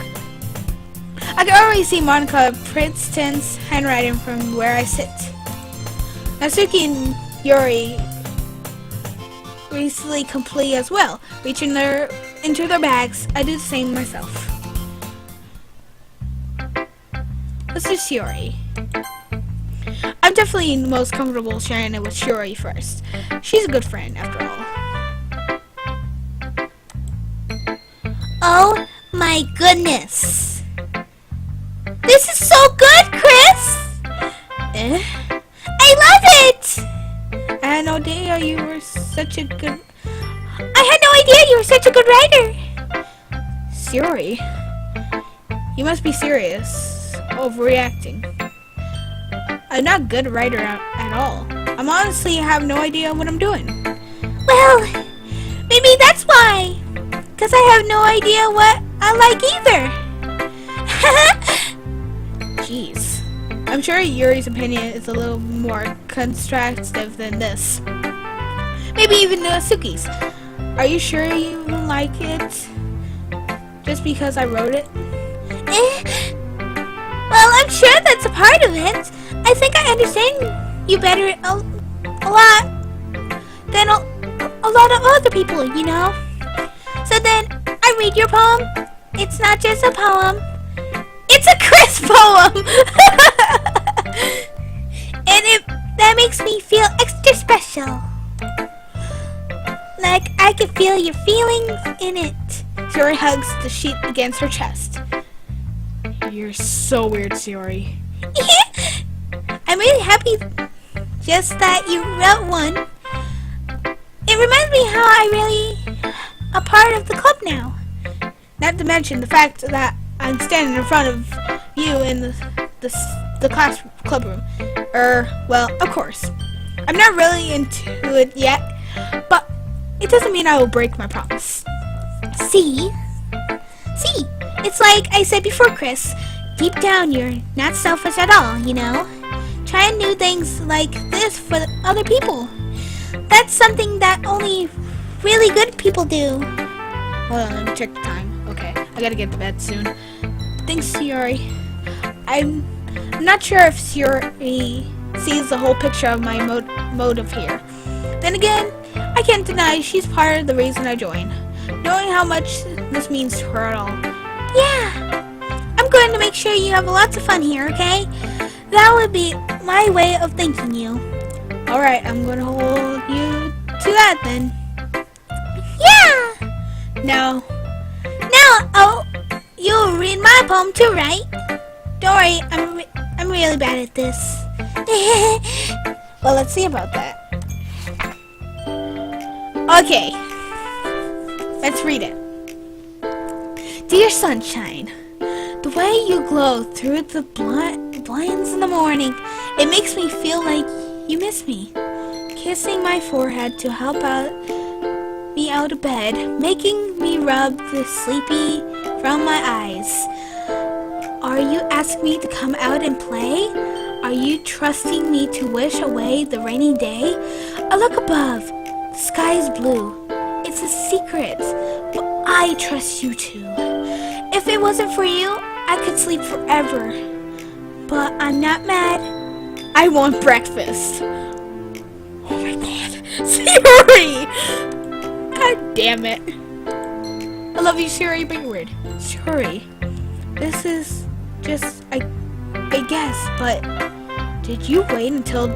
I can already see Monica Princeton's handwriting from where I sit. Natsuki and Yuri recently complete as well, reaching into their bags. I do the same myself. Let's do Shiori. I'm definitely most comfortable sharing it with Shiori first. She's a good friend, after all. Oh my goodness. This is so good, Chris! I love it! I had no idea you were such a good... I had no idea you were such a good writer! Shiori? You must be serious. Overreacting. I'm not a good writer at all. I'm honestly have no idea what I'm doing. Well, maybe that's why. Because I have no idea what I like either. Jeez. I'm sure Yuri's opinion is a little more constructive than this. Maybe even Natsuki's. Are you sure you like it? Just because I wrote it? Well, I'm sure that's a part of it. I think I understand you better a lot than a lot of other people, you know? So then, I read your poem. It's not just a poem. It's a Chris poem! And that makes me feel extra special. Like I can feel your feelings in it. Shiori hugs the sheet against her chest. You're so weird, Shiori. I'm really happy just that you wrote one. It reminds me how I really a part of the club now. Not to mention the fact that I'm standing in front of you in the class club room. Well, of course. I'm not really into it yet, but it doesn't mean I will break my promise. See? It's like I said before, Chris. Deep down, you're not selfish at all, you know? Trying new things like this for other people. That's something that only really good people do. Hold on, let me check the time. Okay, I gotta get to bed soon. Thanks, Shiori. I'm not sure if Shiori sees the whole picture of my motive here. Then again, I can't deny she's part of the reason I joined. Knowing how much this means to her at all. Yeah, I'm going to make sure you have lots of fun here, okay? That would be my way of thanking you. Alright, I'm going to hold you to that then. Yeah! Now, oh, you'll read my poem too, right? Don't worry, I'm really bad at this. well, let's see about that. Okay, let's read it. Dear sunshine, the way you glow through the blinds in the morning, it makes me feel like you miss me. Kissing my forehead to help me out of bed, making me rub the sleepy from my eyes. Are you asking me to come out and play? Are you trusting me to wish away the rainy day? I look above, the sky is blue. It's a secret, but I trust you too. If it wasn't for you, I could sleep forever. But I'm not mad. I want breakfast. Oh my god. Shiori! God damn it. I love you, Shiori, but you're weird. Shiori, this is just, I guess, but did you wait until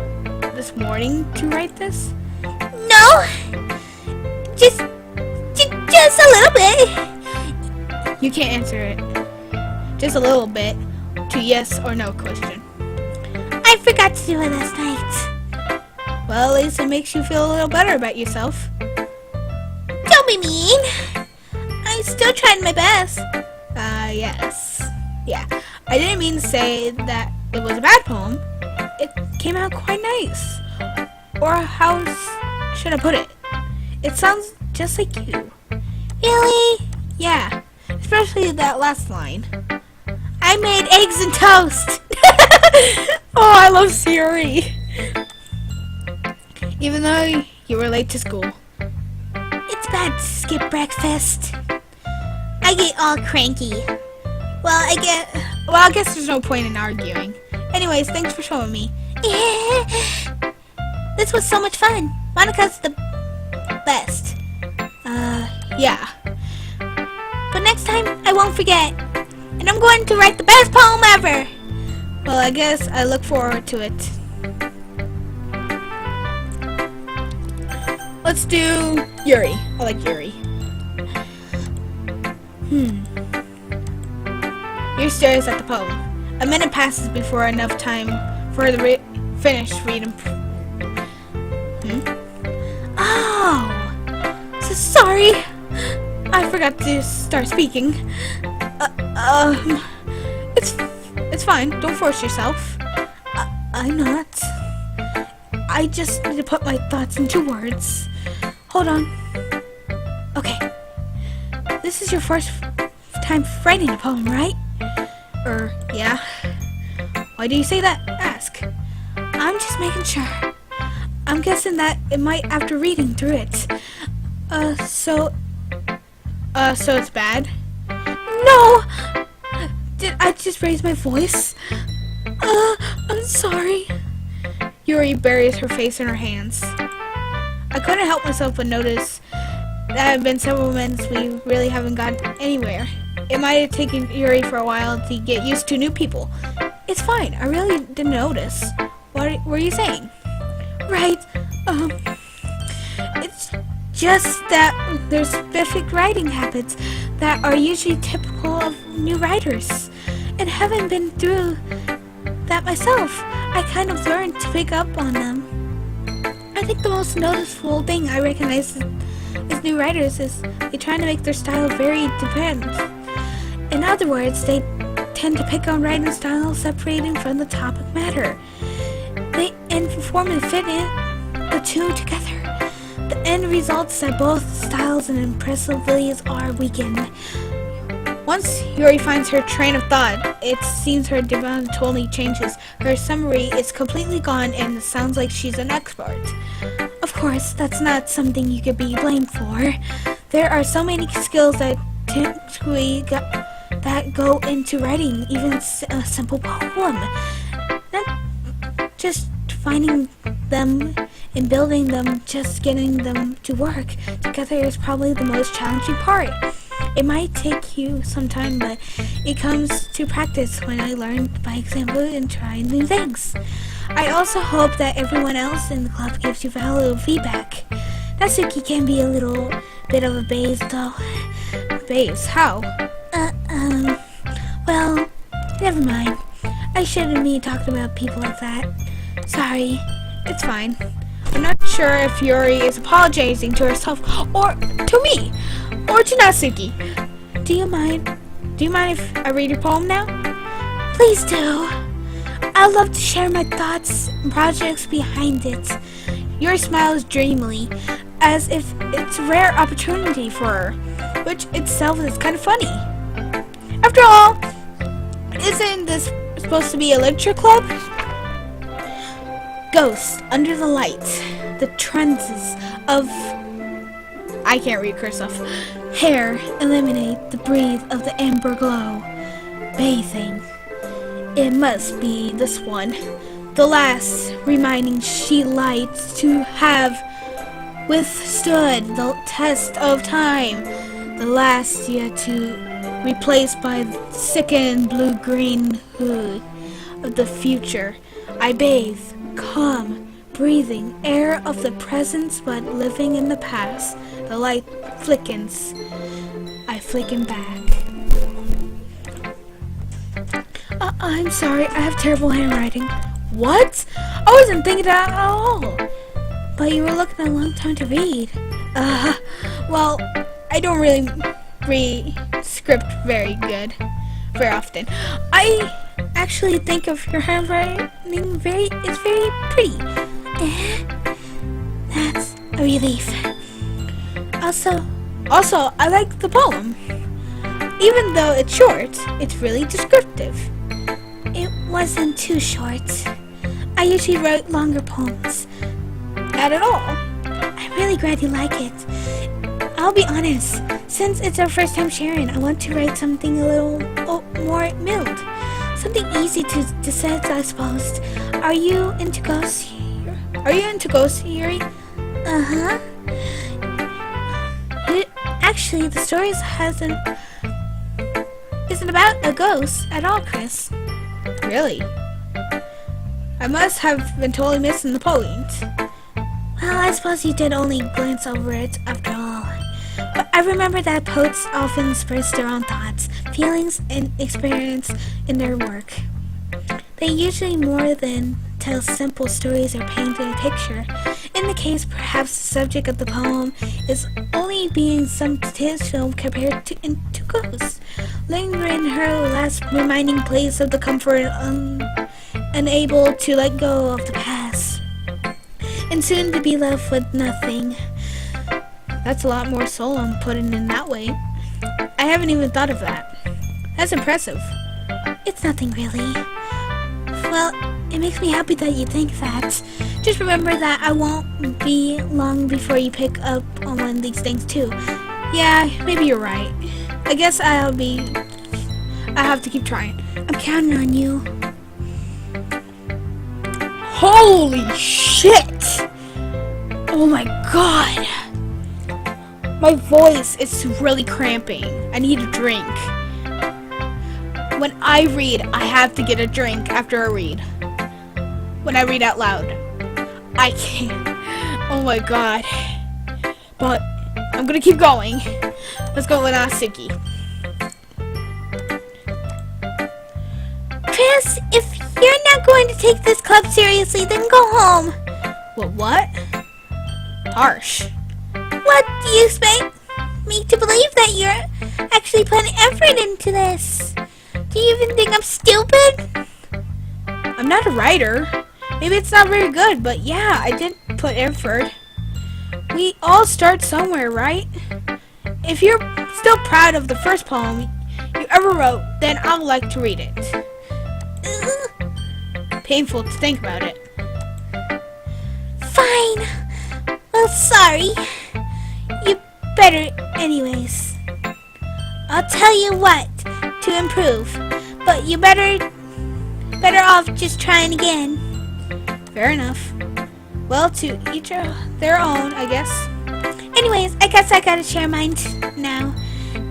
this morning to write this? No! Just a little bit. You can't answer it. Just a little bit to yes or no question. I forgot to do it last night. Well, at least it makes you feel a little better about yourself. Don't be mean. I still tried my best. Yes. Yeah. I didn't mean to say that it was a bad poem. It came out quite nice. Or how's should I put it? It sounds just like you. Really? Yeah, especially that last line. I made eggs and toast. Oh, I love Siri. Even though you were late to school. It's bad to skip breakfast. I get all cranky. Well, I guess there's no point in arguing. Anyways, thanks for showing me. This was so much fun. Monica's the best. Yeah. But next time, I won't forget. And I'm going to write the best poem ever. Well, I guess I look forward to it. Let's do Yuri. I like Yuri. Yuri stares at the poem. A minute passes before enough time for the finish reading. Oh, so sorry. I forgot to start speaking. It's fine. Don't force yourself. I'm not. I just need to put my thoughts into words. Hold on. Okay. This is your first time writing a poem, right? Yeah. Why do you say that? Ask. I'm just making sure. I'm guessing that it might after reading through it. So it's bad? No! Did I just raise my voice? I'm sorry. Yuri buries her face in her hands. I couldn't help myself but notice that it had been several minutes we really haven't gotten anywhere. It might have taken Yuri for a while to get used to new people. It's fine. I really didn't notice. What were you saying? Right. It's just that there's specific writing habits that are usually typical of new writers. And having been through that myself, I kind of learned to pick up on them. I think the most noticeable thing I recognize as new writers is they try to make their style very different. In other words, they tend to pick on writing styles separating from the topic matter. They inform and fit in the two together. The end results that both styles and impressibilities are weakened. Once Yuri finds her train of thought, it seems her demand totally changes. Her summary is completely gone and it sounds like she's an expert. Of course, that's not something you could be blamed for. There are so many skills that go into writing even a simple poem. Not just finding them and building them, just getting them to work together is probably the most challenging part. It might take you some time, but it comes to practice when I learn by example and try new things. I also hope that everyone else in the club gives you valuable feedback. Natsuki can be a little bit of a base, though. Base? How? Well, never mind. I shouldn't be talking about people like that. Sorry. It's fine. I'm not sure if Yuri is apologizing to herself or to me or to Natsuki. Do you mind if I read your poem now? Please do. I'd love to share my thoughts and projects behind it. Yuri smiles dreamily, as if it's a rare opportunity for her, which itself is kind of funny. After all, isn't this supposed to be a literature club? Ghosts under the light, the trances of I can't read cursive. Hair illuminate the breeze of the amber glow. Bathing. It must be this one. The last reminding she lights to have withstood the test of time. The last yet to replaced by the sickened blue-green hood of the future. I bathe, calm, breathing air of the present but living in the past. The light flickens. I flicken back. I'm sorry, I have terrible handwriting. What? I wasn't thinking that at all. But you were looking a long time to read. Well, I don't really read script very often. I actually think of your handwriting is very pretty. a relief. Also, I like the poem. Even though it's short, it's really descriptive. it wasn't too short. I usually write longer poems. Not at all. I'm really glad you like it. I'll be honest, since it's our first time sharing, I want to write something a little more mild. Something easy to digest, I suppose. Are you into ghosts? Yuri? Uh-huh. Actually, the story isn't about a ghost at all, Chris. Really? I must have been totally missing the point. Well, I suppose you did only glance over it after all. But I remember that poets often express their own thoughts, feelings, and experience in their work. They usually more than tell simple stories or paint a picture. In the case, perhaps the subject of the poem is only being substantial compared to ghosts, linger in her last reminding place of the comfort unable to let go of the past, and soon to be left with nothing. That's a lot more soul I'm putting in that way. I haven't even thought of that. That's impressive. It's nothing really. Well, it makes me happy that you think that. Just remember that I won't be long before you pick up on one of these things too. Yeah, maybe you're right. I guess I have to keep trying. I'm counting on you. Holy shit! Oh my god! My voice is really cramping. I need a drink. When I read, I have to get a drink after I read. When I read out loud. I can't. Oh my god. But I'm gonna keep going. Let's go with Suki. Chris, if you're not going to take this club seriously, then go home. What? Harsh. What do you expect me to believe that you're actually putting effort into this? Do you even think I'm stupid? I'm not a writer. Maybe it's not very good, but yeah, I did put effort. We all start somewhere, right? If you're still proud of the first poem you ever wrote, then I would like to read it. Painful to think about it. Fine. Well, sorry. You better anyways. I'll tell you what to improve, but you better off just trying again. Fair enough. Well, to each their own, I guess. Anyways, I guess I gotta share mine now.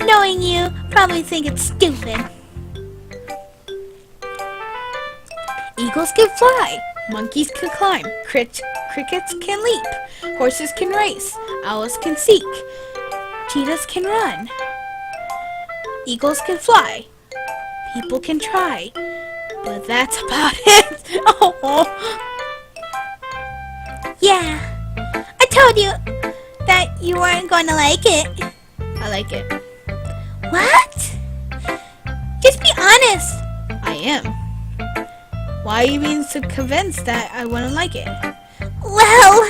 Knowing you, probably think it's stupid. Eagles can fly. Monkeys can climb. Crickets can leap. Horses can race. Owls can seek. Cheetahs can run. Eagles can fly. People can try. But that's about it. Oh. Yeah, I told you that you weren't going to like it. I like it. What? Just be honest. I am. Why are you being so convinced that I wouldn't like it? Well,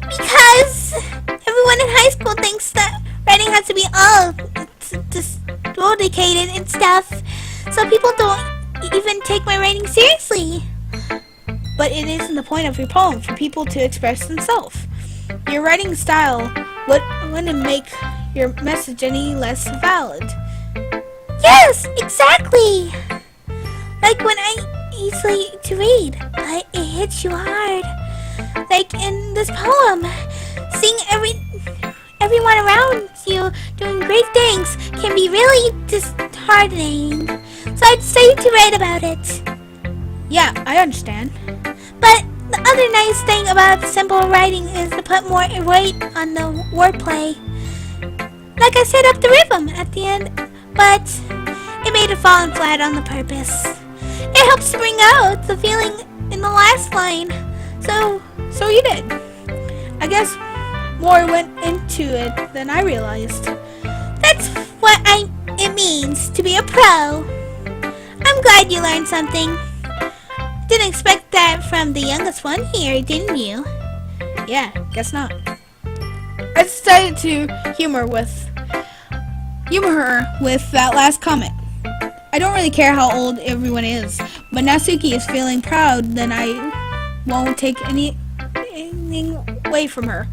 because everyone in high school thinks that writing has to be all dedicated and stuff, so people don't even take my writing seriously. But it isn't the point of your poem for people to express themselves. Your writing style wouldn't make your message any less valid. Yes, exactly. Like when easily to read, but it hits you hard. Like in this poem, seeing everyone around you doing great things can be really disheartening. So I'd say to write about it. Yeah, I understand. But the other nice thing about simple writing is to put more weight on the wordplay. Like I set up the rhythm at the end, but it made it fall flat on the purpose. It helps to bring out the feeling in the last line. So you did. I guess more went into it than I realized. That's what it means to be a pro. I'm glad you learned something. Didn't expect that from the youngest one here, didn't you? Yeah, guess not. I decided to humor her with that last comment. I don't really care how old everyone is, but now Suki is feeling proud, then I won't take anything away from her.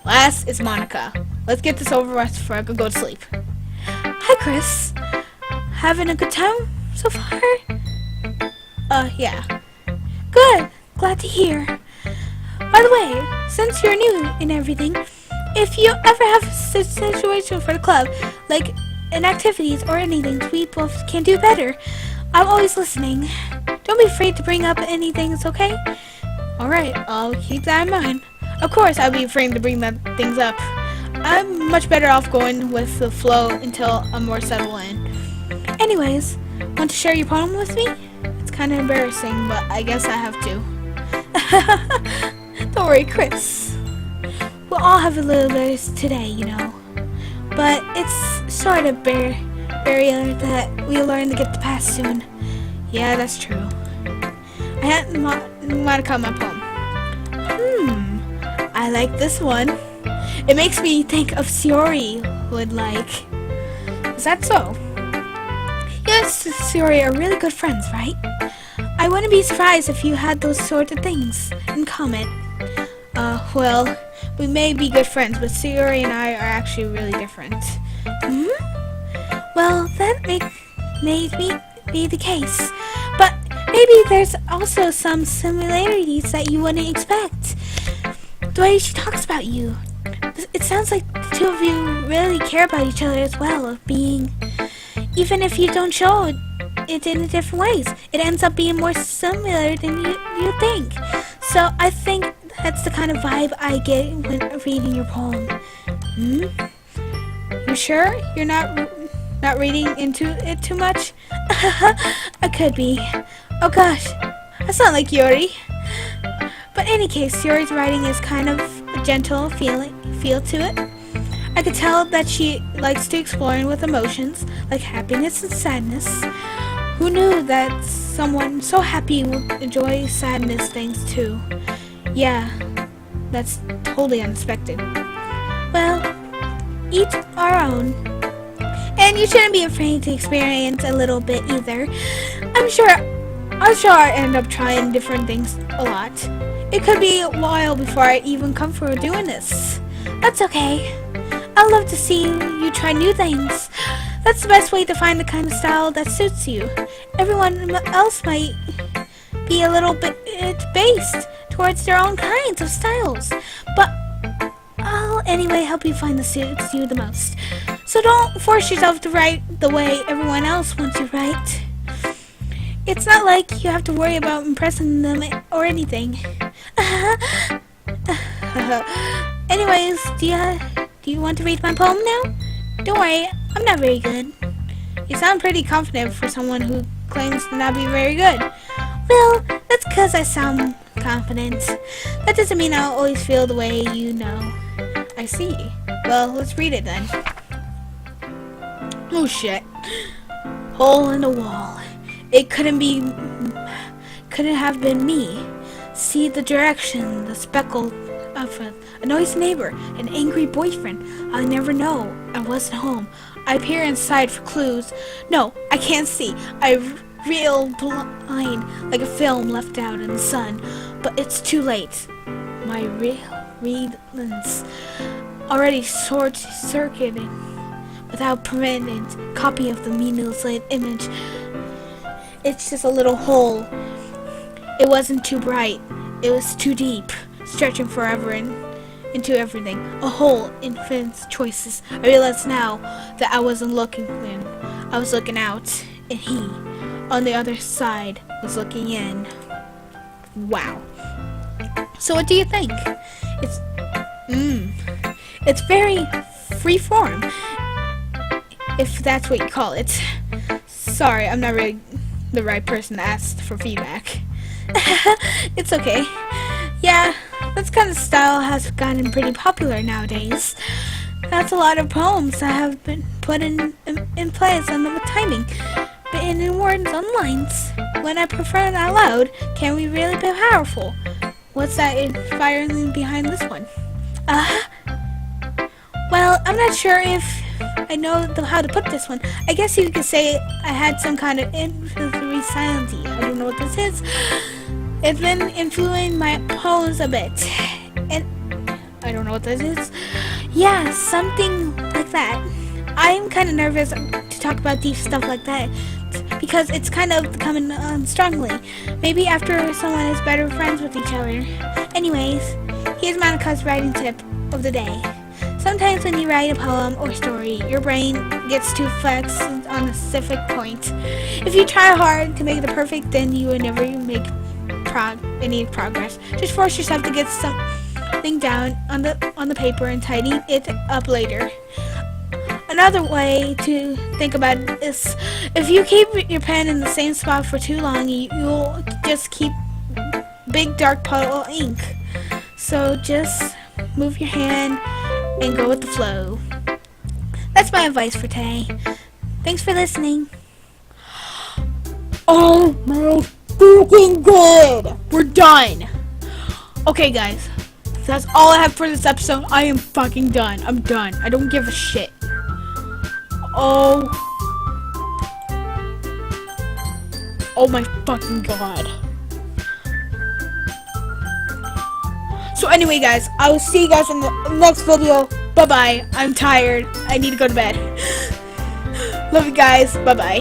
Last is Monica. Let's get this over with before I can go to sleep. Hi, Chris. Having a good time so far? Yeah. Good. Glad to hear. By the way, since you're new and everything, if you ever have a situation for the club, like in activities or anything we both can do better, I'm always listening. Don't be afraid to bring up anything, it's okay? Alright, I'll keep that in mind. Of course, I'll be afraid to bring that things up. I'm much better off going with the flow until I'm more settled in. Anyways, want to share your poem with me? It's kind of embarrassing, but I guess I have to. Don't worry, Chris. We'll all have a little bit today, you know. But it's sort of barrier that we learn to get past soon. Yeah, that's true. I had Monica my poem. I like this one. It makes me think of Siori would like. Is that so? Yes, Siori are really good friends, right? I wouldn't be surprised if you had those sort of things in common. Well, we may be good friends, but Siori and I are actually really different. Well, that may be the case. But maybe there's also some similarities that you wouldn't expect. The way she talks about you. It sounds like the two of you really care about each other as well, even if you don't show it in different ways, it ends up being more similar than you think. So I think that's the kind of vibe I get when reading your poem. You sure you're not reading into it too much? I could be. Oh gosh, I sound like Yuri. But in any case, Yuri's writing is kind of a gentle feel to it. I could tell that she likes to explore with emotions like happiness and sadness. Who knew that someone so happy would enjoy sadness things too? Yeah, that's totally unexpected. Well, each our own. And you shouldn't be afraid to experience a little bit either. I'm sure I end up trying different things a lot. It could be a while before I even come for doing this. That's okay. I love to see you try new things. That's the best way to find the kind of style that suits you. Everyone else might be a little bit based towards their own kinds of styles, but I'll anyway help you find the suits you the most. So don't force yourself to write the way everyone else wants you to write. It's not like you have to worry about impressing them or anything. Anyways, do you want to read my poem now? Don't worry, I'm not very good. You sound pretty confident for someone who claims to not be very good. Well, that's because I sound confident. That doesn't mean I'll always feel the way you know. I see. Well, let's read it then. Oh shit. Hole in the wall. It couldn't have been me. See the direction, the speckle of a noisy neighbor, an angry boyfriend. I'll never know. I wasn't home. I peer inside for clues. No, I can't see. I reel blind like a film left out in the sun. But it's too late. My read lens already short-circuited without permanent copy of the mutilated image. It's just a little hole. It wasn't too bright. It was too deep, stretching forever into everything. A hole, infinite choices. I realize now that I wasn't looking in. I was looking out, and he, on the other side, was looking in. Wow. So what do you think? It's very free form, if that's what you call it. Sorry, I'm not really the right person to ask for feedback. It's okay. Yeah, this kind of style has gotten pretty popular nowadays. That's a lot of poems that have been put in place on the timing, but in words on lines. When I prefer it out loud, can we really be powerful? What's that inspiring behind this one? Well, I'm not sure if I know how to put this one. I guess you could say I had some kind of influency. I don't know what this is. It's been influencing my pose a bit. And I don't know what this is. Yeah, something like that. I'm kind of nervous to talk about deep stuff like that because it's kind of coming on strongly. Maybe after someone is better friends with each other. Anyways, here's Monica's writing tip of the day. Sometimes when you write a poem or story, your brain gets too fixed on a specific point. If you try hard to make it perfect, then you will never make any progress. Just force yourself to get something down on the paper and tidy it up later. Another way to think about it is if you keep your pen in the same spot for too long, you'll just keep big dark puddle of ink. So just move your hand and go with the flow. That's my advice for today. Thanks for listening. Oh my freaking god! We're done. Okay, guys. That's all I have for this episode. I am fucking done. I'm done. I don't give a shit. Oh my fucking god. So anyway, guys, I will see you guys in the next video. Bye-bye. I'm tired. I need to go to bed. Love you guys. Bye-bye.